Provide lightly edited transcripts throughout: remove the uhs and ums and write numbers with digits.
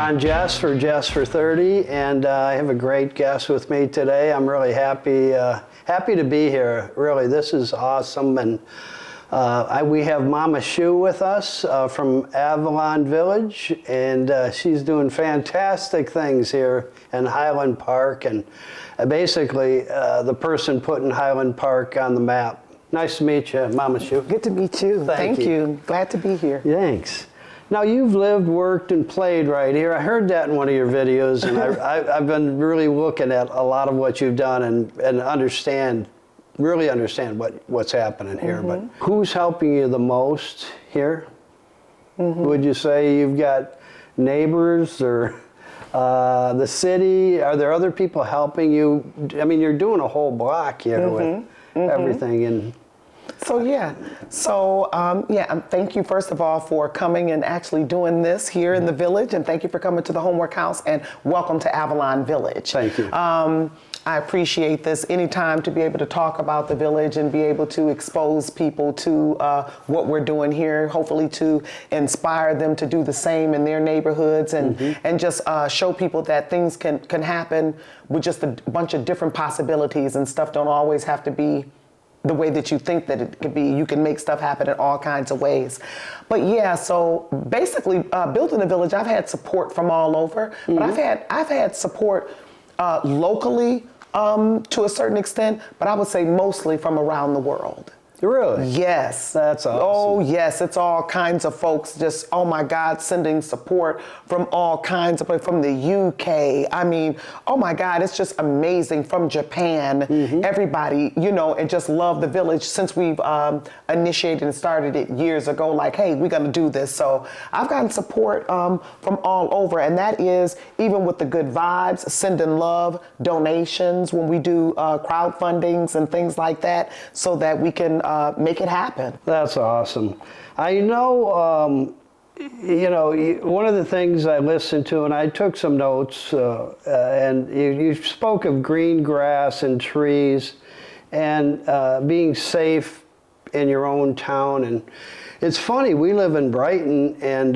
Ron Jess for Jessfor30, and I have a great guest with me today. I'm really happy to be here. Really, this is awesome, and we have Mama Shu with us from Avalon Village, and she's doing fantastic things here in Highland Park, and basically the person putting Highland Park on the map. Nice to meet you, Mama Shu. Good to meet you. Thank you. Glad to be here. Thanks. Now, you've lived, worked, and played right here. I heard that in one of your videos, and I've been really looking at a lot of what you've done and really understand what's happening here. But who's helping you the most here? Would you say you've got neighbors or the city? Are there other people helping you? I mean, you're doing a whole block here with everything. And thank you first of all for coming and actually doing this here in the village, and thank you for coming to the Homework House, and welcome to Avalon Village. Thank you. I appreciate this anytime to be able to talk about the village and be able to expose people to what we're doing here, hopefully to inspire them to do the same in their neighborhoods, and just show people that things can happen with just a bunch of different possibilities, and stuff don't always have to be the way that you think that it could be. You can make stuff happen in all kinds of ways. But yeah, so basically building a village, I've had support from all over, but I've had support locally to a certain extent, but I would say mostly from around the world. Really? Yes. That's awesome. Oh, yes. It's all kinds of folks just, oh my God, sending support from all kinds of places, from the UK. I mean, oh my God, it's just amazing. From Japan, everybody, and just love the village since we've initiated and started it years ago, like, hey, we're going to do this. So I've gotten support from all over, and that is even with the good vibes, sending love, donations when we do crowdfundings and things like that, so that we can make it happen. That's awesome. I know, one of the things I listened to, and I took some notes, and you spoke of green grass and trees and being safe in your own town. And it's funny, we live in Brighton, and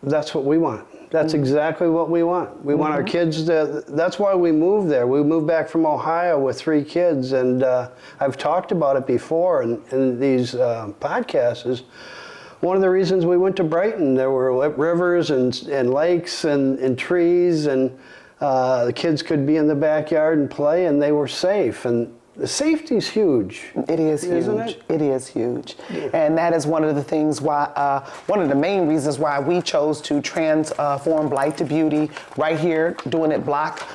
that's what we want. That's exactly what we want. We want our kids to, that's why we moved there. We moved back from Ohio with 3 kids, and I've talked about it before in these podcasts. Is one of the reasons we went to Brighton. There were rivers and lakes and trees, and the kids could be in the backyard and play, and they were safe. And the safety's huge. It is huge. Isn't it? It is huge. Yeah. And that is one of the things why, one of the main reasons why we chose to transform Blight to Beauty right here, doing it block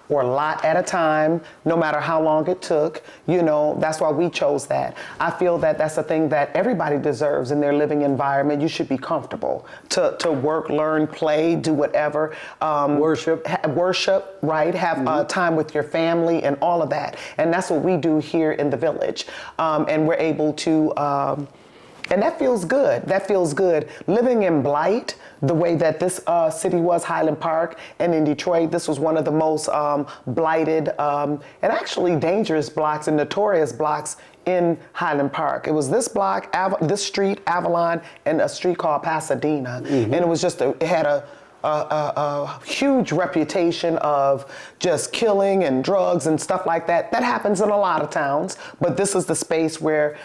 or lot at a time, no matter how long it took. That's why we chose that. I feel that that's a thing that everybody deserves in their living environment. You should be comfortable to work, learn, play, do whatever. Worship, right? Have time with your family and all of that. And that's what we do here in the village. And we're able to, and that feels good. That feels good. Living in Blight, the way that this city was, Highland Park, and in Detroit, this was one of the most blighted and actually dangerous blocks and notorious blocks in Highland Park. It was this block, this street, Avalon, and a street called Pasadena. And it was just, it had a huge reputation of just killing and drugs and stuff like that. That happens in a lot of towns, but this is the space where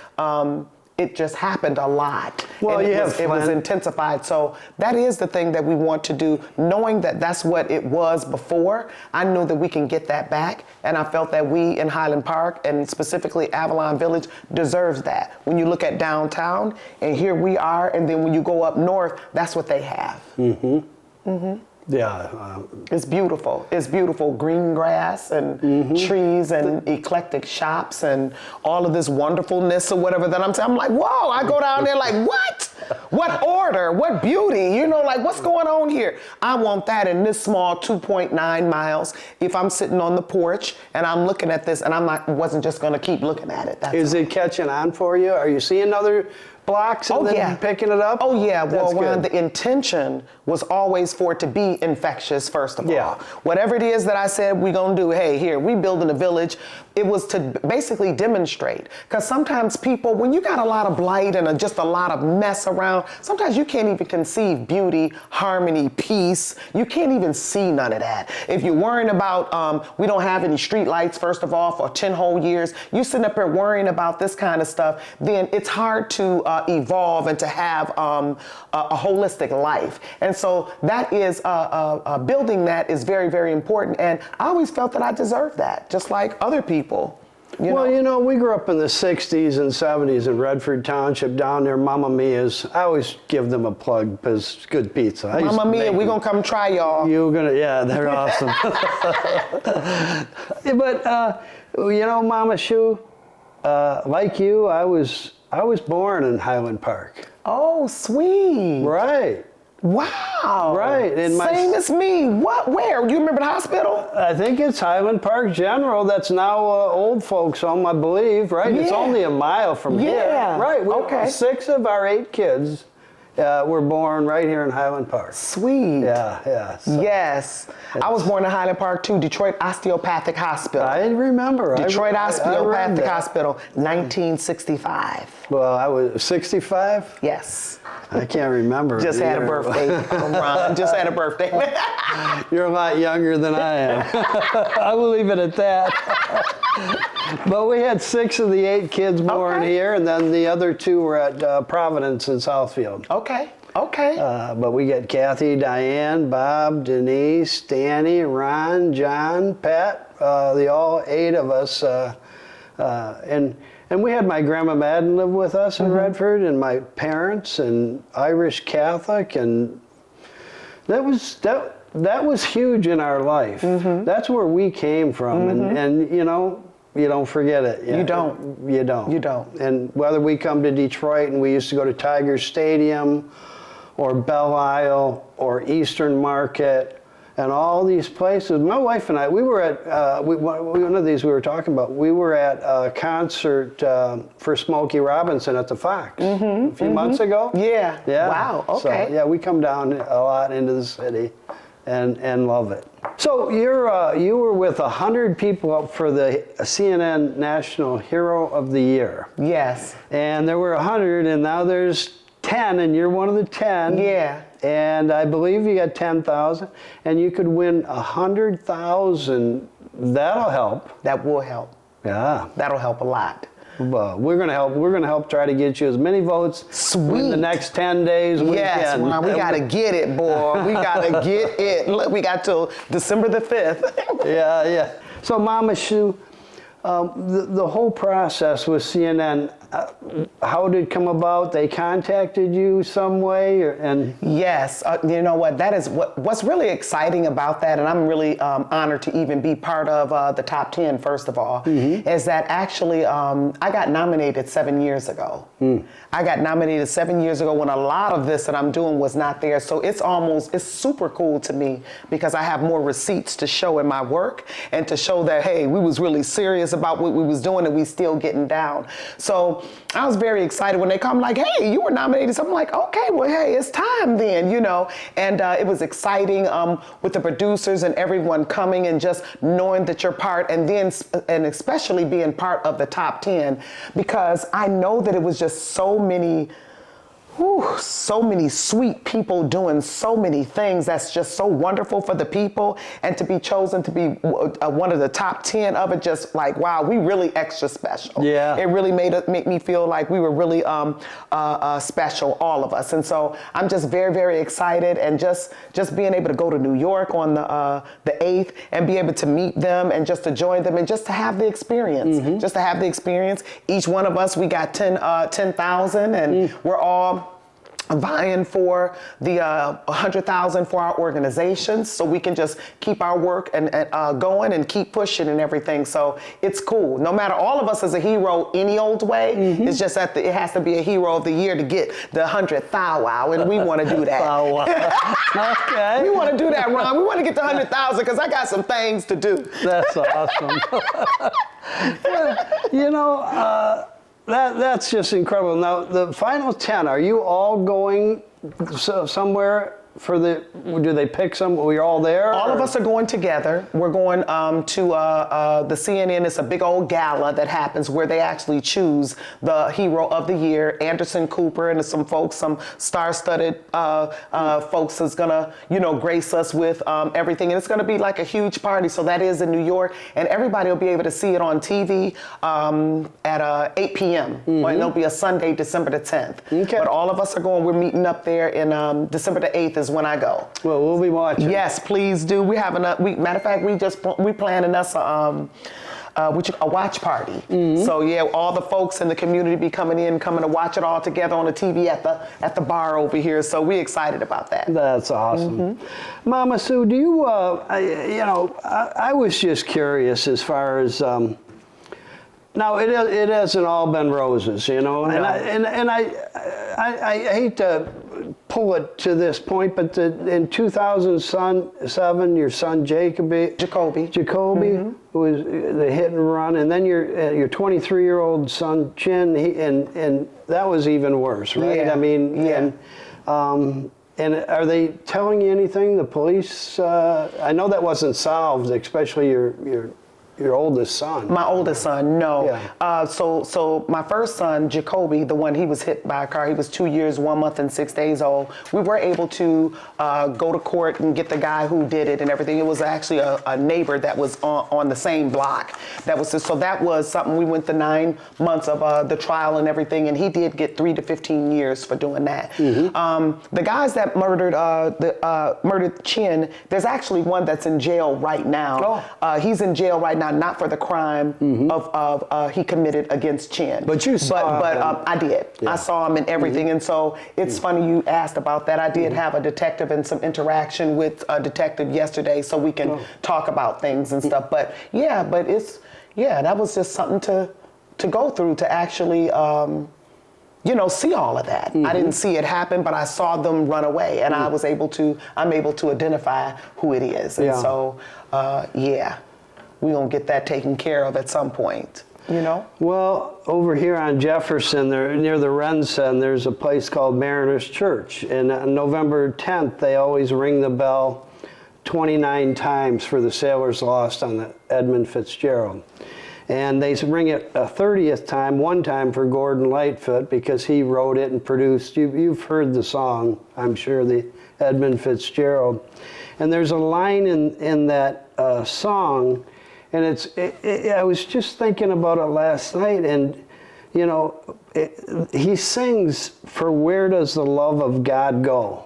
it just happened a lot. Well, and it was intensified. So that is the thing that we want to do. Knowing that that's what it was before, I knew that we can get that back. And I felt that we in Highland Park, and specifically Avalon Village, deserves that. When you look at downtown, and here we are, and then when you go up north, that's what they have. Yeah. It's beautiful. It's beautiful. Green grass and trees and eclectic shops and all of this wonderfulness or whatever that I'm saying. I'm like, whoa, I go down there like, what? What order? What beauty? Like, what's going on here? I want that in this small 2.9 miles. If I'm sitting on the porch and I'm looking at this, and wasn't just going to keep looking at it. Is it catching on for you? Are you seeing other blocks and then picking it up? Oh yeah, well, Ron, the intention was always for it to be infectious, first of all. Whatever it is that I said we're gonna do, hey, here, we building a village, it was to basically demonstrate. Because sometimes people, when you got a lot of blight and just a lot of mess around. Sometimes you can't even conceive beauty, harmony, peace. You can't even see none of that. If you're worrying about, we don't have any street lights, first of all, for 10 whole years, you sitting up here worrying about this kind of stuff, then it's hard to evolve and to have a holistic life. And so that is, building that is very, very important. And I always felt that I deserved that, just like other people. You know, we grew up in the 60s and 70s in Redford Township down there, Mama Mia's. I always give them a plug because it's good pizza. Mama Mia, we're going to come try y'all. Yeah, they're awesome. But, you know, Mama Shu, like you, I was born in Highland Park. Oh, sweet. Right. Wow. Right. Same as me. What? Where? Do you remember the hospital? I think it's Highland Park General. That's now old folks home, I believe, right? Yeah. It's only a mile from here. Right. Okay. 6 of our 8 kids were born right here in Highland Park. Sweet. Yeah. Yes. I was born in Highland Park too, Detroit Osteopathic Hospital. I remember. Detroit Osteopathic Hospital, 1965. Well, I was 65? Yes. I can't remember. Just had a birthday, Ron. Just had a birthday. You're a lot younger than I am. I will leave it at that. But we had 6 of the 8 kids born here, and then the other 2 were at Providence in Southfield. Okay. But we got Kathy, Diane, Bob, Denise, Danny, Ron, John, Pat, all 8 of us. And we had my grandma Madden live with us in Redford, and my parents, and Irish Catholic, and that was huge in our life. That's where we came from, and you know, you don't forget it. You don't. You don't. You don't. And whether we come to Detroit and we used to go to Tiger Stadium, or Belle Isle, or Eastern Market, and all these places. My wife and I, we were at, one of these we were talking about, we were at a concert for Smokey Robinson at the Fox a few months ago. Yeah. Wow, okay. So, yeah, we come down a lot into the city and love it. So you were with 100 people up for the CNN National Hero of the Year. Yes. And there were 100, and now there's 10, and you're one of the 10. Yeah. And I believe you got 10,000, and you could win 100,000. That'll help. That will help. Yeah. That'll help a lot. Well, we're gonna help. We're gonna help try to get you as many votes in the next 10 days. Yes, we gotta get it, boy. We gotta get it. Look, we got till December the 5th. Yeah. So, Mama Shu, the whole process with CNN, how did it come about? They contacted you some way, Yes, you know what? That is what's really exciting about that, and I'm really honored to even be part of the top 10. First of all, is that actually I got nominated 7 years ago. I got nominated 7 years ago when a lot of this that I'm doing was not there. So it's super cool to me because I have more receipts to show in my work and to show that, hey, we was really serious about what we was doing and we still getting down. So I was very excited when they come like, hey, you were nominated. So I'm like, okay, well, hey, it's time then, you know. And it was exciting with the producers and everyone coming and just knowing that you're part, and especially being part of the top 10, because I know that it was just so many sweet people doing so many things that's just so wonderful for the people, and to be chosen to be one of the top 10 of it, just like, wow, we really extra special. Yeah. It really made me feel like we were really special, all of us. And so I'm just very, very excited, and just being able to go to New York on the 8th and be able to meet them and just to join them and just to have the experience, just to have the experience. Each one of us, we got 10,000, and we're all vying for the 100,000 for our organizations, so we can just keep our work and going and keep pushing and everything. So it's cool. No matter, all of us is a hero any old way. It's just that it has to be a hero of the year to get the 100th wow, and we want to do that. Okay. We want to do that, Ron. We want to get the 100,000 because I got some things to do. That's awesome. You know. That's just incredible. Now, the final 10, are you all going somewhere for the? Do they pick some? We're all there. All of us are going together. We're going to the CNN. It's a big old gala that happens where they actually choose the hero of the year. Anderson Cooper and some folks, some star-studded folks is gonna, grace us with everything. And it's gonna be like a huge party. So that is in New York, and everybody will be able to see it on TV at 8 p.m. And it'll be a Sunday, December the 10th. Okay. But all of us are going. We're meeting up there in December the 8th is when I go. Well, we'll be watching. Yes, please do. We having matter of fact, we planning us a watch party. So yeah, all the folks in the community be coming to watch it all together on the TV at the bar over here. So we excited about that. That's awesome. Mama Sue, do you? I was just curious as far as. Now it hasn't all been roses, No. and I hate to pull it to this point, but in 2007, your son Jacoby was the hit and run, and then your 23-year-old son Chin, and that was even worse, right? Yeah. I mean, yeah. And are they telling you anything? The police? I know that wasn't solved, especially your oldest son. My oldest son, no. Yeah. So my first son, Jacoby, the one he was hit by a car, he was 2 years, 1 month, and 6 days old. We were able to go to court and get the guy who did it and everything. It was actually a neighbor that was on the same block. So that was something. We went the 9 months of the trial and everything, and he did get 3 to 15 years for doing that. The guys that murdered Chin, there's actually one that's in jail right now. He's in jail right now, not for the crime of he committed against Chin. But you saw him. I did. Yeah. I saw him and everything, and so it's funny you asked about that. I did have a detective and some interaction with a detective yesterday, so we can talk about things and stuff. But that was just something to go through to actually. See all of that. I didn't see it happen, but I saw them run away, and I'm able to identify who it is. And so, we're going to get that taken care of at some point, Well, over here on Jefferson, near the Rensen, there's a place called Mariners Church. And on November 10th, they always ring the bell 29 times for the sailors lost on the Edmund Fitzgerald. And they ring it a 30th time, one time for Gordon Lightfoot, because he wrote it and produced. You've heard the song, I'm sure, the Edmund Fitzgerald. And there's a line in that song. And I was just thinking about it last night, and he sings, "For where does the love of God go?"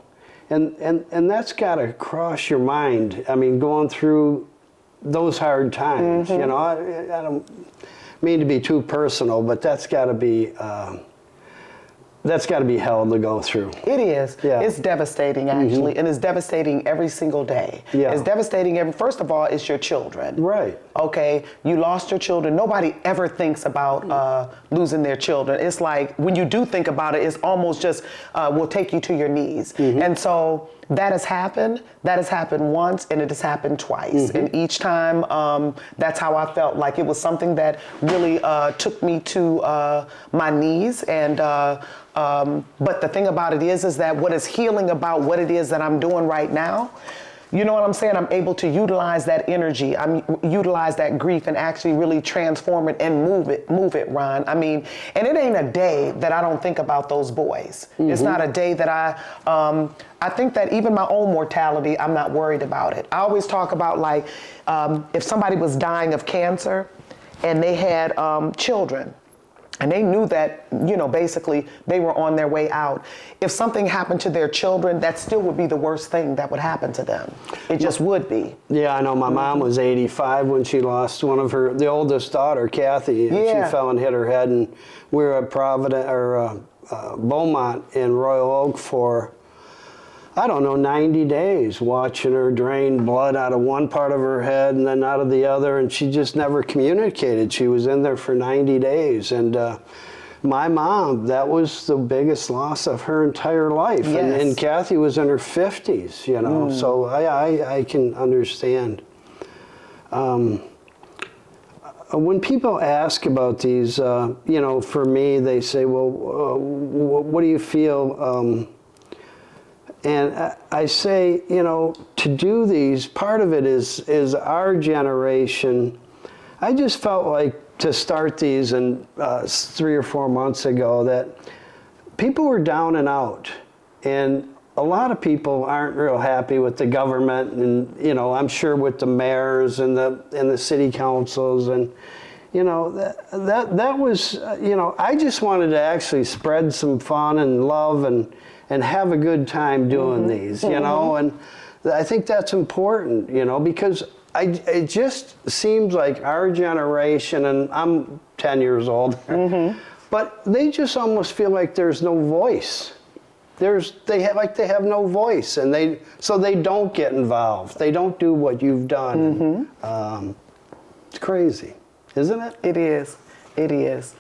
And that's got to cross your mind. I mean, going through those hard times, I don't mean to be too personal, but that's got to be hell to go through. It is. Yeah. It's devastating, actually, and it's devastating every single day. Yeah. It's devastating. First of all, it's your children. Right. Okay, you lost your children. Nobody ever thinks about losing their children. It's like, when you do think about it, it's almost just will take you to your knees. And so that has happened. That has happened once, and it has happened twice. And each time, that's how I felt. Like it was something that really took me to my knees. And but the thing about it is that what is healing about what it is that I'm doing right now, you know what I'm saying? I'm able to utilize that energy. Utilize that grief and actually really transform it and move it, Ron. I mean, and it ain't a day that I don't think about those boys. It's not a day that I think that even my own mortality, I'm not worried about it. I always talk about, like, if somebody was dying of cancer and they had children, and they knew that, basically they were on their way out. If something happened to their children, that still would be the worst thing that would happen to them. It just would be. Yeah, I know. My mom was 85 when she lost the oldest daughter, Kathy. And she fell and hit her head. And we were at Beaumont in Royal Oak for, 90 days, watching her drain blood out of one part of her head and then out of the other, and she just never communicated. She was in there for 90 days, and my mom, that was the biggest loss of her entire life. Yes. And Kathy was in her 50s, so I can understand. When people ask about these, for me, they say, well, what do you feel, And I say, you know, to do these, part of it is our generation. I just felt like to start these, and 3 or 4 months ago, that people were down and out, and a lot of people aren't real happy with the government, and you know, I'm sure with the mayors and the city councils, and you know, that was, you know, I just wanted to actually spread some fun and love and have a good time doing these, you know, and I think that's important, you know, because it just seems like our generation, and I'm 10 years old, but they just almost feel like there's no voice. They have no voice, and so they don't get involved. They don't do what you've done. It's crazy, isn't it? It is. It is.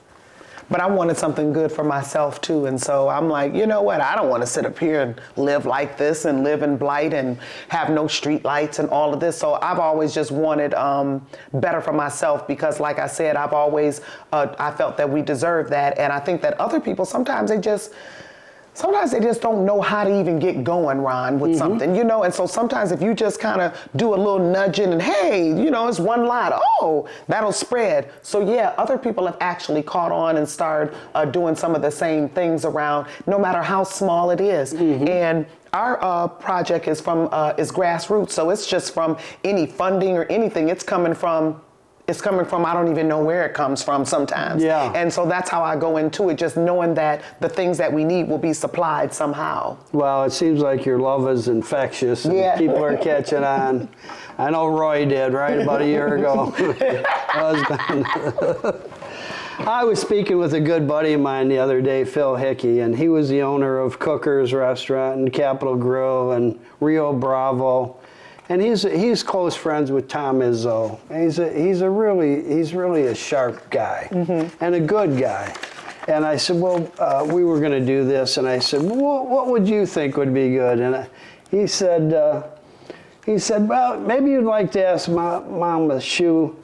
But I wanted something good for myself too, and so I'm like, you know what? I don't want to sit up here and live like this and live in blight and have no street lights and all of this. So I've always just wanted better for myself, because like I said, I've always I felt that we deserve that, and I think that other people sometimes they just don't know how to even get going, Ron, with something, you know? And so sometimes if you just kind of do a little nudging and, hey, you know, it's one lot, oh, that'll spread. So yeah, other people have actually caught on and started doing some of the same things around, no matter how small it is. And our project is is grassroots, so it's just from any funding or anything. It's coming from, I don't even know where it comes from sometimes. Yeah. And so that's how I go into it, just knowing that the things that we need will be supplied somehow. Well, it seems like your love is infectious, and people are catching on. I know Roy did, right, about a year ago. Husband. I was speaking with a good buddy of mine the other day, Phil Hickey, and he was the owner of Cooker's Restaurant and Capitol Grill and Rio Bravo. And he's close friends with Tom Izzo. He's really a sharp guy and a good guy. And I said, well, we were going to do this, and I said, well, what would you think would be good? And he said, well, maybe you'd like to ask Mama Shu,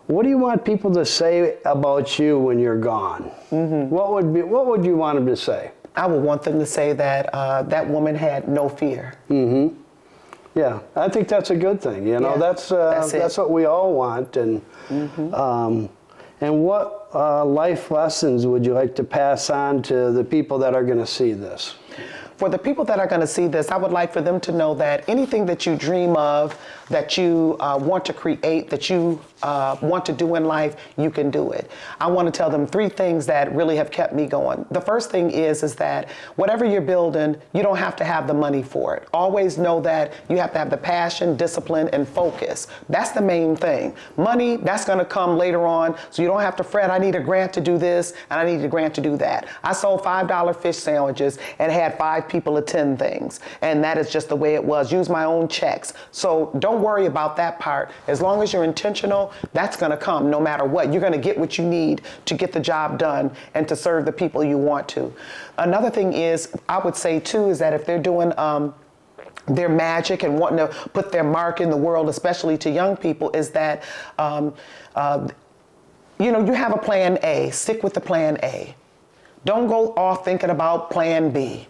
what do you want people to say about you when you're gone? What would you want them to say? I would want them to say that that woman had no fear. Yeah, I think that's a good thing. You know, that's what we all want. And what life lessons would you like to pass on to the people that are going to see this? For the people that are going to see this, I would like for them to know that anything that you dream of, that you want to create, that you want to do in life, you can do it. I want to tell them 3 things that really have kept me going. The first thing is that whatever you're building, you don't have to have the money for it. Always know that you have to have the passion, discipline, and focus. That's the main thing. Money, that's going to come later on, so you don't have to fret, I need a grant to do this, and I need a grant to do that. I sold $5 fish sandwiches and had 5 people attend things, and that is just the way it was. Use my own checks. So don't worry about that part. As long as you're intentional, that's going to come no matter what. You're going to get what you need to get the job done and to serve the people you want to. Another thing is, I would say too, is that if they're doing their magic and wanting to put their mark in the world, especially to young people, is that you know, you have a plan A. Stick with the plan A. Don't go off thinking about plan B.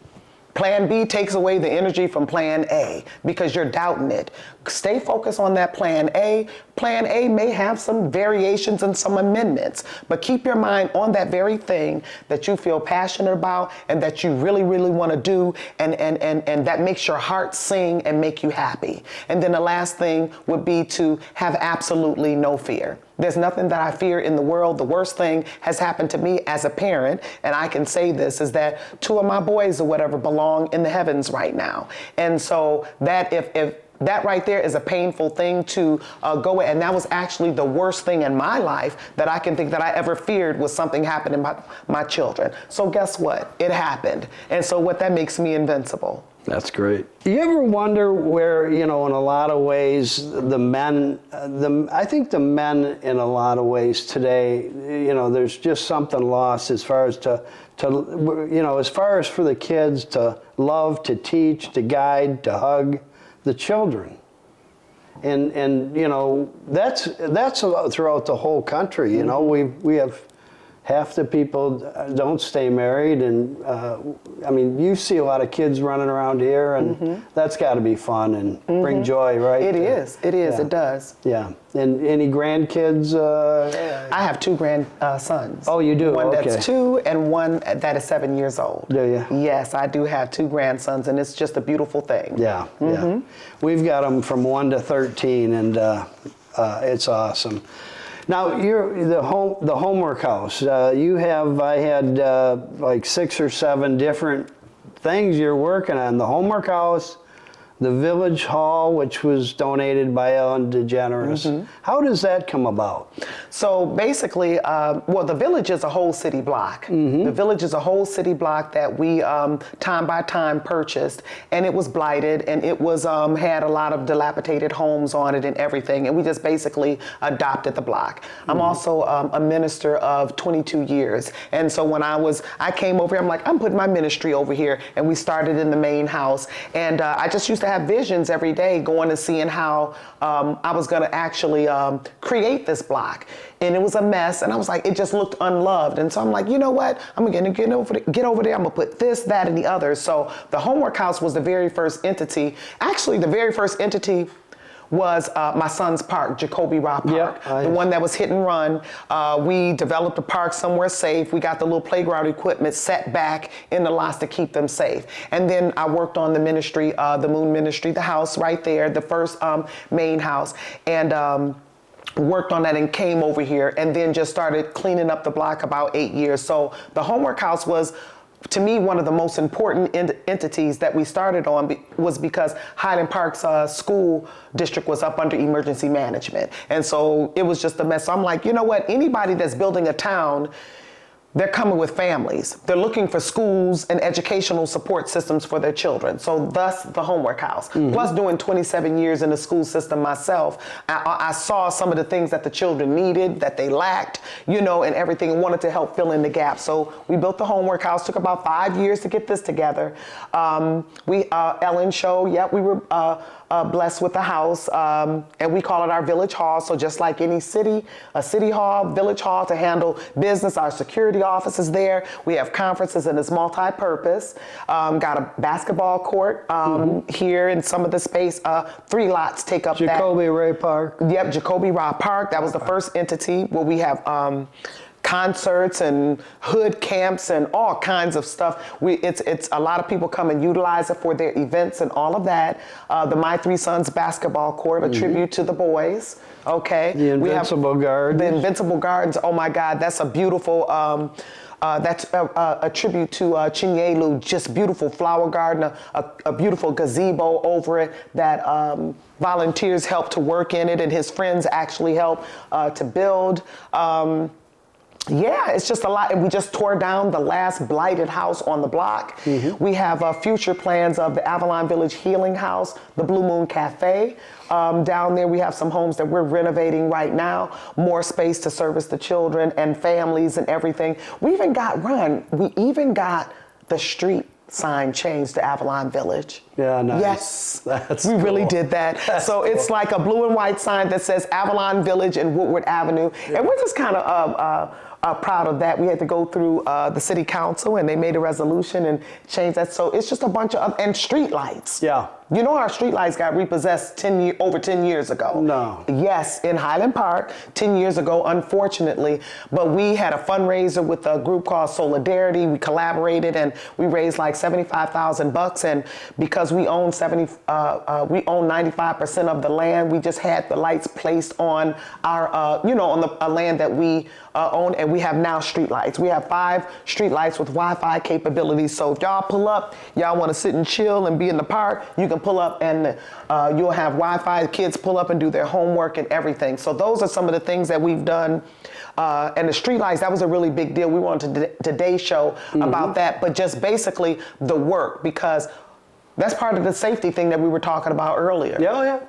Plan B takes away the energy from plan A because you're doubting it. Stay focused on that plan A. Plan A may have some variations and some amendments, but keep your mind on that very thing that you feel passionate about and that you really, really want to do, and that makes your heart sing and make you happy. And then the last thing would be to have absolutely no fear. There's nothing that I fear in the world. The worst thing has happened to me as a parent, and I can say this, is that 2 of my boys or whatever belong in the heavens right now. And so that if that right there is a painful thing to go with, and that was actually the worst thing in my life that I can think that I ever feared, was something happening to my children. So guess what? It happened. And so that makes me invincible. That's great. You ever wonder where, you know, in a lot of ways, the men, I think the men in a lot of ways today, you know, there's just something lost as far as as far as for the kids to love, to teach, to guide, to hug the children. And you know, that's throughout the whole country. You know, we have half the people don't stay married, and I mean, you see a lot of kids running around here, and that's got to be fun and bring joy, right? It is. Yeah. It does. Yeah. And any grandkids? I have 2 grandsons. Oh, you do? One Okay. that's 2 and one that is 7 years old. Do you? Yes, I do have 2 grandsons, and it's just a beautiful thing. Yeah, yeah. We've got them from 1 to 13, and it's awesome. Now, you're the homework house. I had like 6 or 7 different things you're working on. The homework house, the village hall, which was donated by Ellen DeGeneres. How does that come about? So basically, well, the village is a whole city block. The village is a whole city block that we time by time purchased, and it was blighted, and it was had a lot of dilapidated homes on it and everything, and we just basically adopted the block. I'm also a minister of 22 years, and so when I came over here, I'm like, I'm putting my ministry over here, and we started in the main house, and I just used to have visions every day going and seeing how I was going to actually create this block. And it was a mess, and I was like, it just looked unloved. And so I'm like, you know what? I'm going to get over there. I'm going to put this, that, and the other. So the homework house was the very first entity. Actually, the very first entity was my son's park, Jacoby Rock Park, the one that was hit and run. We developed a park somewhere safe. We got the little playground equipment set back in the lots to keep them safe. And then I worked on the ministry, the Moon Ministry, the house right there, the first main house. And worked on that and came over here and then just started cleaning up the block about 8 years. So the homework house was, to me, one of the most important entities that we started on was because Highland Park's school district was up under emergency management. And so it was just a mess. So I'm like, you know what? Anybody that's building a town, they're coming with families. They're looking for schools and educational support systems for their children. So thus the homework house. Plus doing 27 years in the school system myself, I saw some of the things that the children needed, that they lacked, you know, and everything, and wanted to help fill in the gaps. So we built the homework house. Took about 5 years to get this together. Ellen Show, we were blessed with the house, and we call it our village hall. So just like any city, a city hall, village hall to handle business, our security offices there. We have conferences, and it's multi-purpose. Got a basketball court here in some of the space. 3 lots take up Jacoby Ray Park. Yep, Jacoby Rock Park. That was the first entity where we have concerts and hood camps and all kinds of stuff. It's a lot of people come and utilize it for their events and all of that. The My Three Sons basketball court, a tribute to the boys. Okay. The Invincible Gardens. The Invincible Gardens. Oh my God, that's a beautiful. That's a tribute to Chinyelu, just beautiful flower garden, a beautiful gazebo over it that volunteers help to work in it, and his friends actually help to build. Yeah, it's just a lot. And we just tore down the last blighted house on the block. We have future plans of the Avalon Village Healing House, the Blue Moon Cafe. Down there, we have some homes that we're renovating right now, more space to service the children and families and everything. We even got the street sign changed to Avalon Village. Yeah, nice. Yes, That's we really cool. did that. So it's like a blue and white sign that says Avalon Village and Woodward Avenue. And we're just kind of proud of that. We had to go through the city council, and they made a resolution and changed that. So it's just a bunch of, and street lights. Yeah. You know, our street lights got repossessed over 10 years ago. No. Yes, in Highland Park, 10 years ago, unfortunately. But we had a fundraiser with a group called Solidarity. We collaborated, and we raised like $75,000. And because we own 95% of the land, we just had the lights placed on our, on the land that we own, and we have now street lights. We have 5 street lights with Wi-Fi capabilities. So if y'all pull up, y'all want to sit and chill and be in the park, you can pull up, and you'll have Wi-Fi. The kids pull up and do their homework and everything. So those are some of the things that we've done. And the street lights, that was a really big deal. We wanted today's show about that, but just basically the work, because that's part of the safety thing that we were talking about earlier. Yeah, yeah.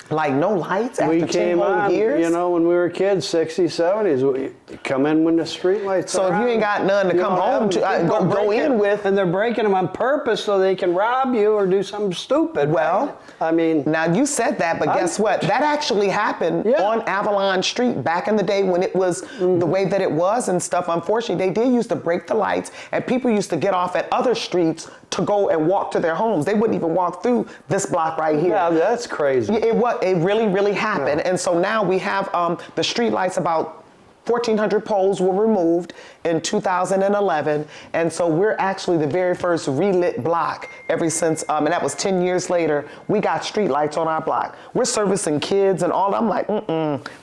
Like no lights after We 10 came whole on, years? you know, when we were kids, 60s, 70s, we come in when the street lights So are if you on. ain't got none to You come don't have home to, them. People go break in it, with. And they're breaking them on purpose so they can rob you or do something stupid. Well, right? I mean, now you said that, but guess what? That actually happened Yeah. on Avalon Street back in the day when it was the way that it was and stuff. Unfortunately, they did used to break the lights, and people used to get off at other streets to go and walk to their homes. They wouldn't even walk through this block right here. yeah, that's crazy. It really, really happened. And so now we have the street lights, about 1,400 poles were removed in 2011. And so we're actually the very first relit block ever since, and that was 10 years later, we got street lights on our block. We're servicing kids and all. I'm like,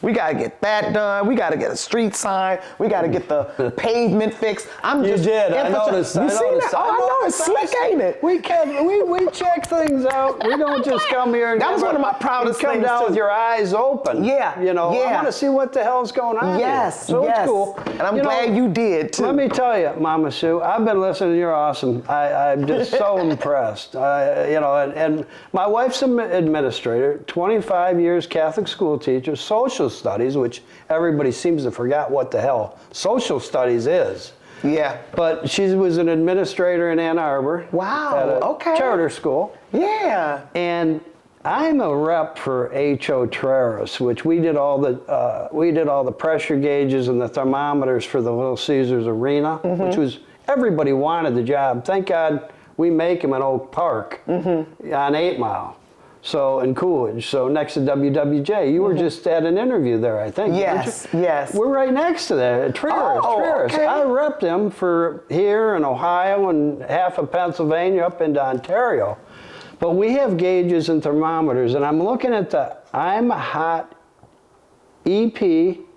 we got to get that done. We got to get a street sign. We got to get the pavement fixed. You did. I noticed. You seen that? Oh, I know. It's slick, ain't it? We check things out. We don't just come here and That was one of my proudest you come things, down too. with your eyes open. Yeah, You know, I yeah. want to see what the hell's going on Yes, here. So yes. it's cool. And I'm glad you did, too. Let me tell you, Mama Shu, I've been listening. You're awesome. I'm just so impressed. You know, and my wife's an administrator, 25 years Catholic school teacher, social studies, which everybody seems to forget what the hell social studies is. Yeah. But she was an administrator in Ann Arbor. Wow, At a okay. charter school. Yeah. And I'm a rep for H.O. Traris, which we did all the pressure gauges and the thermometers for the Little Caesars Arena, which was, everybody wanted the job. Thank God we make them in Oak Park on 8 Mile. So in Coolidge, so next to WWJ. You were just at an interview there, I think. Yes, weren't you? yes. We're right next to that, Traris. Okay. I repped them for here in Ohio and half of Pennsylvania up into Ontario. But we have gauges and thermometers, and I'm looking at the I'm Hot EP.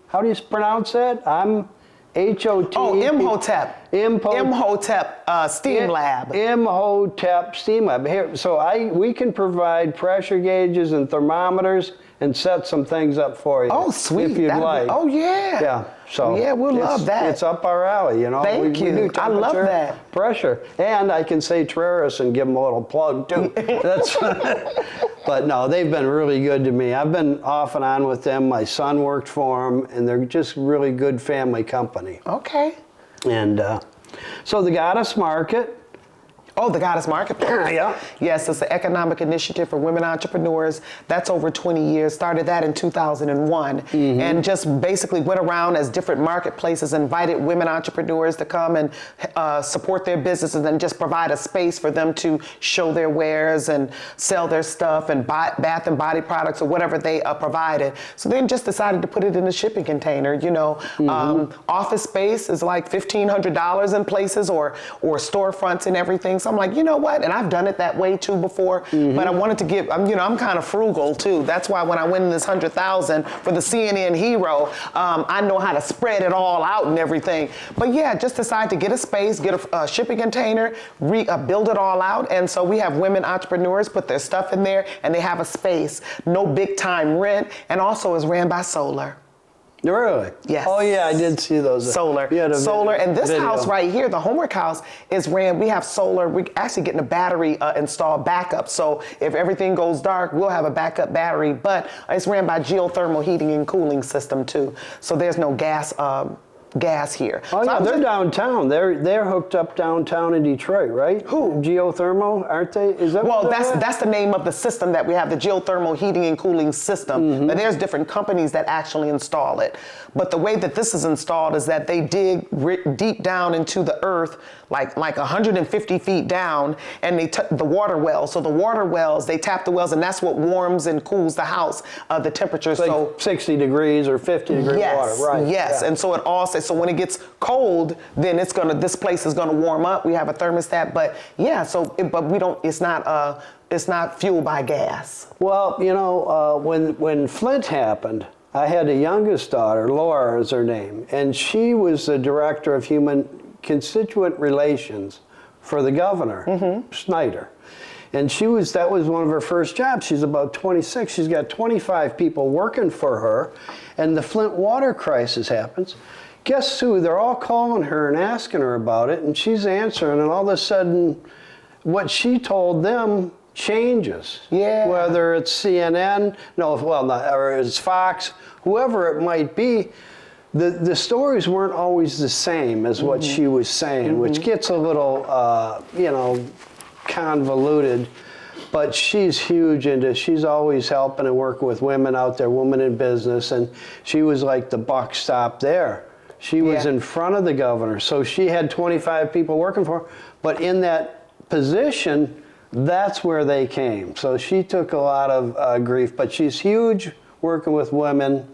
How do you pronounce that? I'm HOT. Oh, Imhotep. Imhotep Steam Lab. Imhotep Steam Lab. Here, so we can provide pressure gauges and thermometers and set some things up for you. Oh, sweet. If you'd That'd be- like. oh, yeah. Yeah. So Yeah, we'll love that. It's up our alley, you know. Thank you. do I love temperature, that. Pressure. And I can say Traris and give them a little plug too. But no, they've been really good to me. I've been off and on with them. My son worked for them, and they're just really good family company. Okay. And so the Goddess Market. Oh, the Goddess Marketplace. Yeah. Yes, it's an economic initiative for women entrepreneurs. That's over 20 years. Started that in 2001. And just basically went around as different marketplaces, invited women entrepreneurs to come and support their businesses and just provide a space for them to show their wares and sell their stuff and buy bath and body products or whatever they provided. So then just decided to put it in a shipping container, you know. Office space is like $1,500 in places or storefronts and everything. So I'm like, you know what? And I've done it that way too before, but I wanted to give, I'm kind of frugal too. That's why when I win this 100,000 for the CNN Hero, I know how to spread it all out and everything. But yeah, just decided to get a space, get a shipping container, build it all out. And so we have women entrepreneurs put their stuff in there and they have a space, no big time rent, and also is ran by solar. Really? Yes. Oh yeah, I did see those. Solar. You had a Solar. And this video. house right here, the homework house, is ran. We have solar. We're actually getting a battery installed backup. So if everything goes dark, we'll have a backup battery. But it's ran by geothermal heating and cooling system too. So there's no gas here. Oh so yeah, they're downtown. They're hooked up downtown in Detroit, right? Who? Geothermal, aren't they? Is that Well, what that's the name of the system that we have, the geothermal heating and cooling system. But there's different companies that actually install it. But the way that this is installed is that they dig deep down into the earth, like 150 feet down, and they the water wells. So the water wells, they tap the wells, and that's what warms and cools the house, the temperature. Like so 60 degrees or 50 degree water, right? Yes, Yeah. and so it also, so when it gets cold, then this place is gonna warm up. We have a thermostat, but yeah, but we don't. It's not fueled by gas. Well, you know, when Flint happened, I had a youngest daughter, Laura is her name, and she was the director of human constituent relations for the governor, Snyder. And that was one of her first jobs. She's about 26. She's got 25 people working for her, and the Flint water crisis happens. Guess who? They're all calling her and asking her about it, and she's answering, and all of a sudden, what she told them, changes. Yeah. Whether it's CNN, no, well, not, or it's Fox, whoever it might be, the stories weren't always the same as what she was saying, which gets a little, you know, convoluted. But she's huge into, she's always helping and working with women out there, women in business, and she was like the buck stop there. She was in front of the governor, so she had 25 people working for her, but in that position, that's where they came. So she took a lot of grief, but she's huge working with women,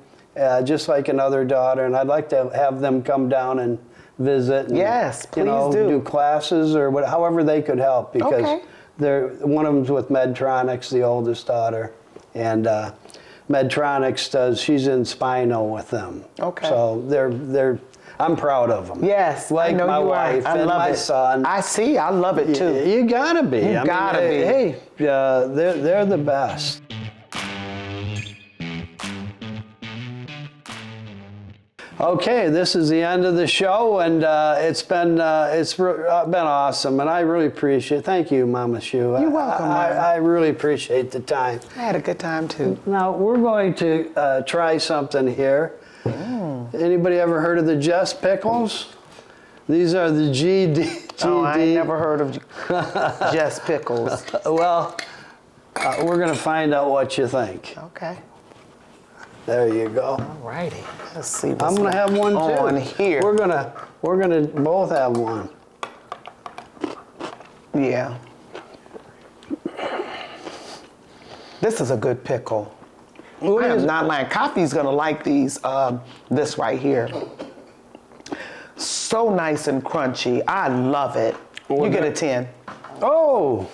just like another daughter, and I'd like to have them come down and visit and, yes, please you know, do classes or what, however they could help, because they're, one of them's with Medtronics, the oldest daughter, and Medtronics does, she's in spinal with them. Okay. So they're I'm proud of them. Yes, like I know my you wife are. I and love my it. son. I see. I love it too. You gotta be. You gotta be. Hey, they're the best. Okay, this is the end of the show, and it's been awesome, and I really appreciate it. Thank you, Mama Shu. You're welcome. I really appreciate the time. I had a good time too. Now we're going to try something here. Anybody ever heard of the Jess pickles? These are the GD. Oh, I ain't never heard of Jess pickles. Well, we're going to find out what you think. Okay. There you go. All righty. Let's see what's I'm going to have one too. on here. We're gonna both have one. Yeah. This is a good pickle. I am not lying. Coffee's gonna like these. This right here. So nice and crunchy. I love it. You get a 10. Oh.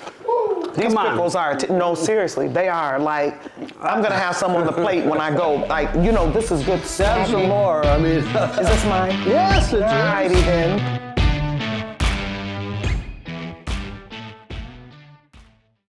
These pickles are, no, seriously, they are like, I'm gonna have some on the plate when I go, like, you know, this is good stuff. Have some more, I mean. Is this mine? Yes, it's Alrighty then.